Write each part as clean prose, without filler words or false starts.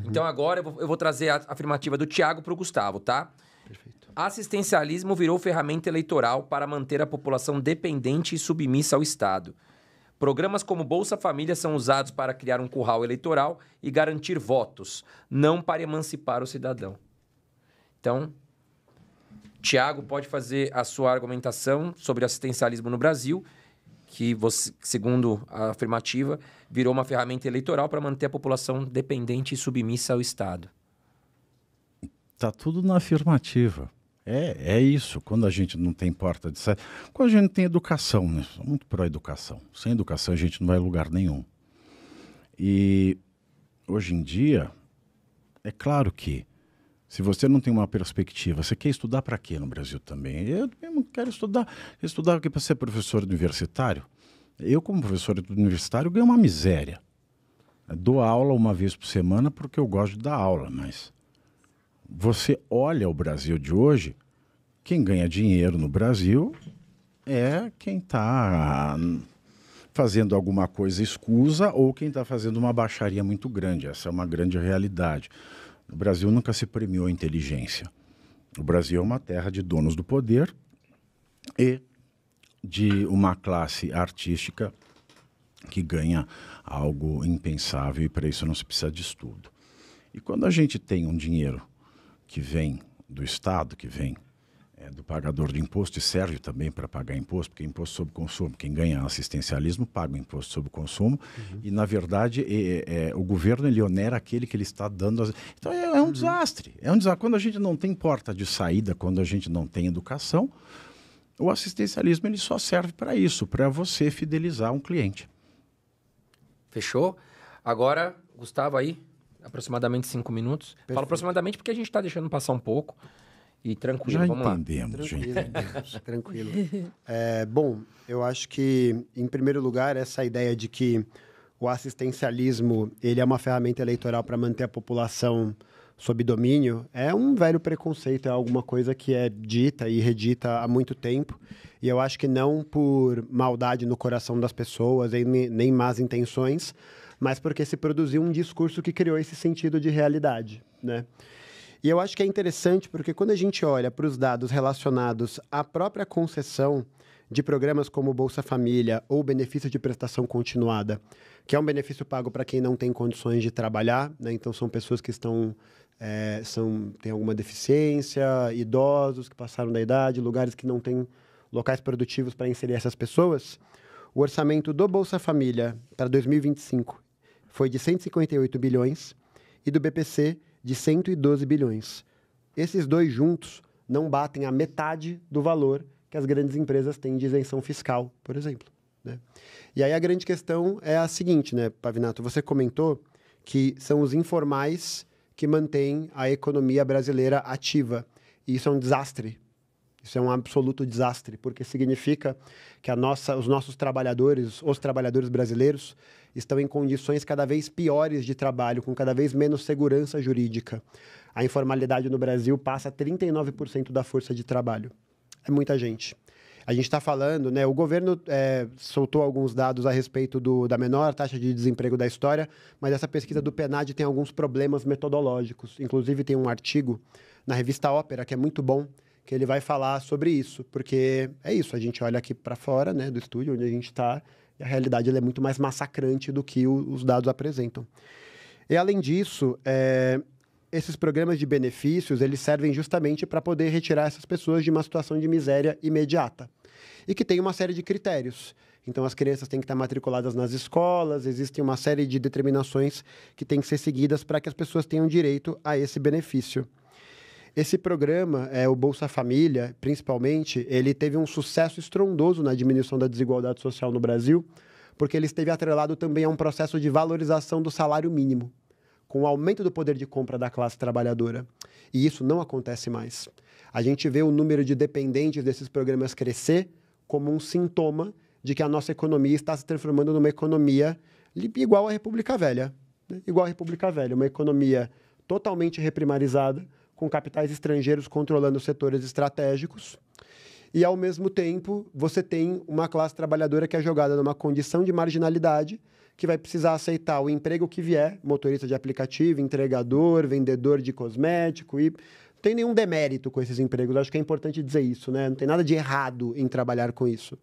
Então agora eu vou trazer a afirmativa do Thiago para o Gustavo, tá? Perfeito. Assistencialismo virou ferramenta eleitoral para manter a população dependente e submissa ao Estado. Programas como Bolsa Família são usados para criar um curral eleitoral e garantir votos, não para emancipar o cidadão. Então, Thiago pode fazer a sua argumentação sobre assistencialismo no Brasil, que, você, segundo a afirmativa, virou uma ferramenta eleitoral para manter a população dependente e submissa ao Estado. Está tudo na afirmativa. É isso. Quando a gente não tem porta de saída... Quando a gente não tem educação, né? Sou muito pró-educação. Sem educação a gente não vai a lugar nenhum. E hoje em dia, é claro que se você não tem uma perspectiva, você quer estudar para quê no Brasil também? Eu mesmo quero estudar aqui para ser professor universitário. Eu, como professor universitário, ganho uma miséria. Eu dou aula uma vez por semana porque eu gosto de dar aula, mas você olha o Brasil de hoje, quem ganha dinheiro no Brasil é quem está fazendo alguma coisa escusa ou quem está fazendo uma baixaria muito grande. Essa é uma grande realidade. O Brasil nunca se premiou a inteligência. O Brasil é uma terra de donos do poder e de uma classe artística que ganha algo impensável e para isso não se precisa de estudo. E quando a gente tem um dinheiro que vem do Estado, que vem do pagador de imposto e serve também para pagar imposto, porque imposto sobre consumo, quem ganha assistencialismo paga imposto sobre consumo e, na verdade, o governo ele onera aquele que ele está dando. Então, é um desastre. É um desastre. Quando a gente não tem porta de saída, quando a gente não tem educação, o assistencialismo ele só serve para isso, para você fidelizar um cliente. Fechou? Agora, Gustavo, aí, aproximadamente 5 minutos. Perfeito. Falo aproximadamente porque a gente está deixando passar um pouco. E tranquilo, Já vamos entendemos, Tranquilo, gente. tranquilo. Bom, eu acho que, em primeiro lugar, essa ideia de que o assistencialismo ele é uma ferramenta eleitoral para manter a população sob domínio é um velho preconceito, é alguma coisa que é dita e redita há muito tempo. E eu acho que não por maldade no coração das pessoas, nem más intenções, mas porque se produziu um discurso que criou esse sentido de realidade, né? E eu acho que é interessante porque quando a gente olha para os dados relacionados à própria concessão de programas como Bolsa Família ou benefício de prestação continuada, que é um benefício pago para quem não tem condições de trabalhar, né? Então são pessoas que têm alguma deficiência, idosos que passaram da idade, lugares que não têm locais produtivos para inserir essas pessoas. O orçamento do Bolsa Família para 2025 foi de 158 bilhões e do BPC de 112 bilhões. Esses dois juntos não batem a metade do valor que as grandes empresas têm de isenção fiscal, por exemplo, né? E aí a grande questão é a seguinte, né, Pavinato? Você comentou que são os informais que mantêm a economia brasileira ativa. E isso é um desastre. Isso é um absoluto desastre, porque significa que os nossos trabalhadores, os trabalhadores brasileiros, estão em condições cada vez piores de trabalho, com cada vez menos segurança jurídica. A informalidade no Brasil passa 39% da força de trabalho. É muita gente. A gente está falando, né? O governo soltou alguns dados a respeito da menor taxa de desemprego da história, mas essa pesquisa do PNAD tem alguns problemas metodológicos. Inclusive, tem um artigo na revista Ópera, que é muito bom, que ele vai falar sobre isso, porque é isso, a gente olha aqui para fora, né, do estúdio onde a gente está, e a realidade ela é muito mais massacrante do que os dados apresentam. E, além disso, esses programas de benefícios, eles servem justamente para poder retirar essas pessoas de uma situação de miséria imediata, e que tem uma série de critérios. Então, as crianças têm que estar matriculadas nas escolas, existem uma série de determinações que têm que ser seguidas para que as pessoas tenham direito a esse benefício. Esse programa, o Bolsa Família, principalmente, ele teve um sucesso estrondoso na diminuição da desigualdade social no Brasil, porque ele esteve atrelado também a um processo de valorização do salário mínimo, com o aumento do poder de compra da classe trabalhadora. E isso não acontece mais. A gente vê o número de dependentes desses programas crescer como um sintoma de que a nossa economia está se transformando numa economia igual à República Velha, né? Igual à República Velha, uma economia totalmente reprimarizada, com capitais estrangeiros controlando setores estratégicos. e, ao mesmo tempo, você tem uma classe trabalhadora que é jogada numa condição de marginalidade, que vai precisar aceitar o emprego que vier, motorista de aplicativo, entregador, vendedor de cosmético, e não tem nenhum demérito com esses empregos. Acho que é importante dizer isso, né? Não tem nada de errado em trabalhar com isso.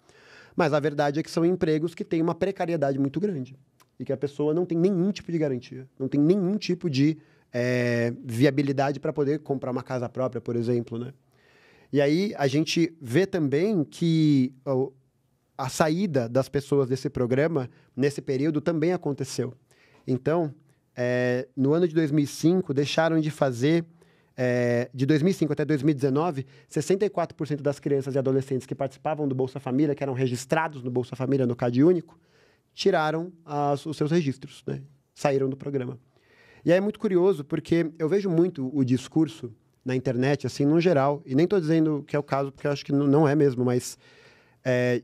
Mas a verdade é que são empregos que têm uma precariedade muito grande e que a pessoa não tem nenhum tipo de garantia, não tem nenhum tipo de viabilidade para poder comprar uma casa própria, por exemplo, né? E aí a gente vê também que a saída das pessoas desse programa, nesse período, também aconteceu. Então, no ano de 2005, deixaram de fazer, de 2005 até 2019, 64% das crianças e adolescentes que participavam do Bolsa Família, que eram registrados no Bolsa Família, no CadÚnico, tiraram os seus registros, né? Saíram do programa. E aí é muito curioso, porque eu vejo muito o discurso na internet, assim, no geral, e nem estou dizendo que é o caso, porque eu acho que não é mesmo, mas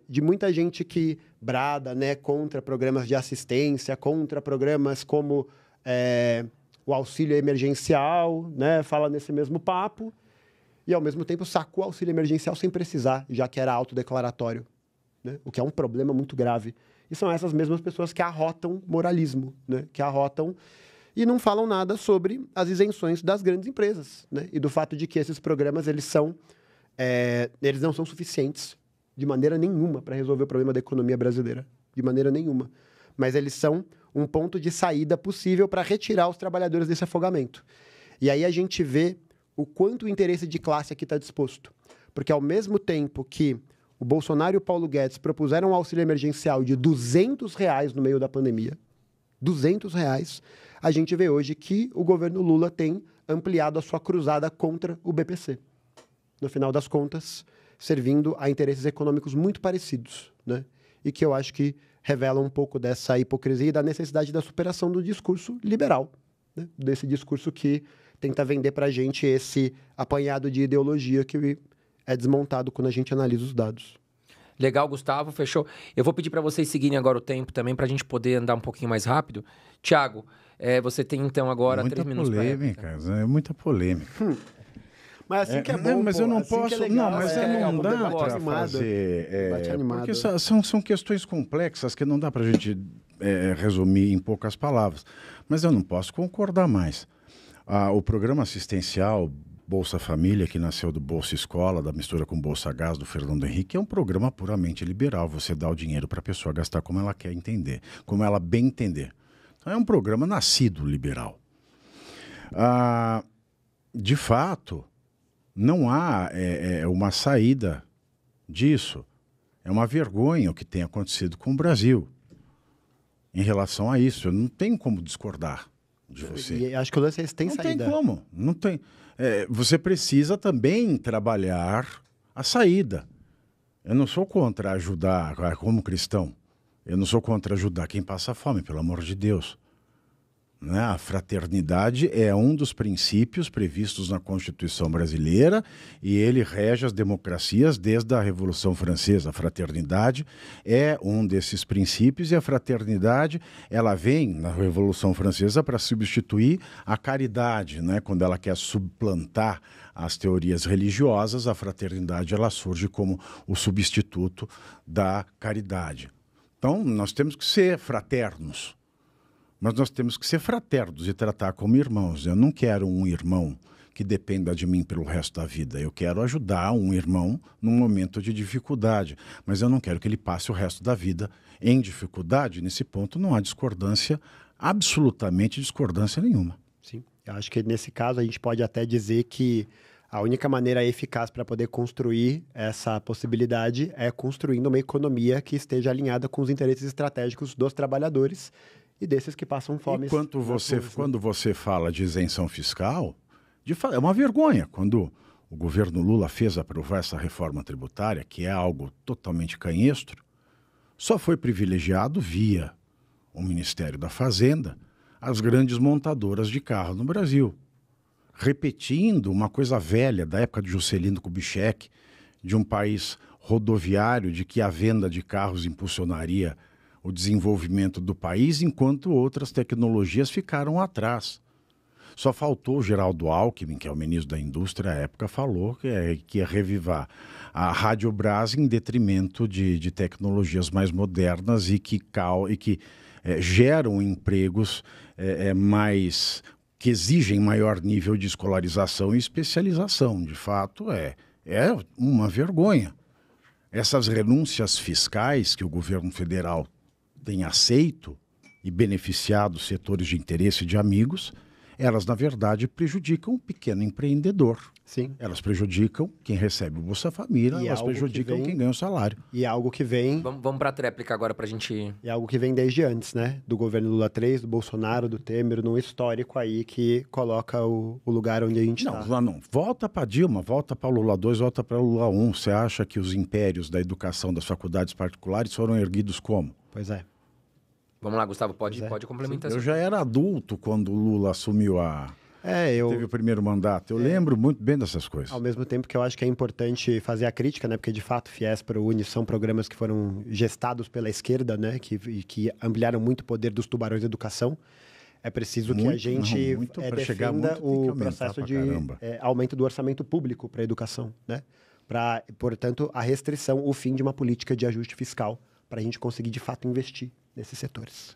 de muita gente que brada, né, contra programas de assistência, contra programas como o auxílio emergencial, né, fala nesse mesmo papo, e ao mesmo tempo sacou o auxílio emergencial sem precisar, já que era autodeclaratório, né, o que é um problema muito grave. E são essas mesmas pessoas que arrotam moralismo, né, que arrotam e não falam nada sobre as isenções das grandes empresas, né? E do fato de que esses programas eles não são suficientes de maneira nenhuma para resolver o problema da economia brasileira, de maneira nenhuma. Mas eles são um ponto de saída possível para retirar os trabalhadores desse afogamento. E aí a gente vê o quanto o interesse de classe aqui está disposto. Porque ao mesmo tempo que o Bolsonaro e o Paulo Guedes propuseram um auxílio emergencial de R$200 no meio da pandemia, R$200, a gente vê hoje que o governo Lula tem ampliado a sua cruzada contra o BPC. No final das contas, servindo a interesses econômicos muito parecidos, né? E que eu acho que revelam um pouco dessa hipocrisia e da necessidade da superação do discurso liberal, né? Desse discurso que tenta vender para a gente esse apanhado de ideologia que é desmontado quando a gente analisa os dados. Legal, Gustavo, fechou. Eu vou pedir para vocês seguirem agora o tempo também, para a gente poder andar um pouquinho mais rápido. Tiago, você tem então agora 3 minutos para réplica. É muita polêmica. Mas assim que é bom, mas eu não assim posso... é legal, não, mas não dá para fazer... porque são questões complexas que não dá para a gente resumir em poucas palavras. Mas eu não posso concordar mais. O programa assistencial Bolsa Família, que nasceu do Bolsa Escola, da mistura com Bolsa Gás, do Fernando Henrique, é um programa puramente liberal. Você dá o dinheiro para a pessoa gastar como ela quer entender, como ela bem entender. Então, é um programa nascido liberal. De fato, não há uma saída disso. É uma vergonha o que tem acontecido com o Brasil em relação a isso. Eu não tenho como discordar de você. E acho que o lance tem saída. Não tem como. Não tem. Você precisa também trabalhar a saída. Eu não sou contra ajudar, como cristão, eu não sou contra ajudar quem passa fome, pelo amor de Deus. Né? A fraternidade é um dos princípios previstos na Constituição brasileira e ele rege as democracias desde a Revolução Francesa. A fraternidade é um desses princípios e a fraternidade ela vem na Revolução Francesa para substituir a caridade, né? Quando ela quer suplantar as teorias religiosas, a fraternidade ela surge como o substituto da caridade. Então, nós temos que ser fraternos. Mas nós temos que ser fraternos e tratar como irmãos. Eu não quero um irmão que dependa de mim pelo resto da vida. Eu quero ajudar um irmão num momento de dificuldade. Mas eu não quero que ele passe o resto da vida em dificuldade. Nesse ponto não há discordância, absolutamente discordância nenhuma. Sim, eu acho que nesse caso a gente pode até dizer que a única maneira eficaz para poder construir essa possibilidade é construindo uma economia que esteja alinhada com os interesses estratégicos dos trabalhadores e desses que passam fome. Quando você fala de isenção fiscal, é uma vergonha. Quando o governo Lula fez aprovar essa reforma tributária, que é algo totalmente canhestro, só foi privilegiado via o Ministério da Fazenda as grandes montadoras de carro no Brasil. Repetindo uma coisa velha da época de Juscelino Kubitschek, de um país rodoviário, de que a venda de carros impulsionaria o desenvolvimento do país, enquanto outras tecnologias ficaram atrás. Só faltou o Geraldo Alckmin, que é o ministro da Indústria à época, falou que ia revivar a Radiobras em detrimento de tecnologias mais modernas e que geram empregos que exigem maior nível de escolarização e especialização. De fato, é uma vergonha. Essas renúncias fiscais que o governo federal tem aceito e beneficiado setores de interesse de amigos, elas, na verdade, prejudicam o pequeno empreendedor. Sim. Elas prejudicam quem recebe o Bolsa Família, elas prejudicam quem ganha o salário. E é algo que vem... Vamos para a tréplica agora para a gente... É algo que vem desde antes, né? Do governo Lula 3, do Bolsonaro, do Temer, num histórico aí que coloca o lugar onde a gente está. Não. Volta para Dilma, volta para Lula 2, volta para Lula 1. Você acha que os impérios da educação das faculdades particulares foram erguidos como? Pois é. Vamos lá, Gustavo, pode complementar. Eu já era adulto quando o Lula assumiu teve o primeiro mandato. Eu lembro muito bem dessas coisas. Ao mesmo tempo que eu acho que é importante fazer a crítica, né? Porque, de fato, Fies para o Uni são programas que foram gestados pela esquerda, né? Que ampliaram muito o poder dos tubarões da educação. É preciso que a gente defenda o processo de aumento do orçamento público para a educação, né? Portanto, a restrição, o fim de uma política de ajuste fiscal para a gente conseguir, de fato, investir nesses setores.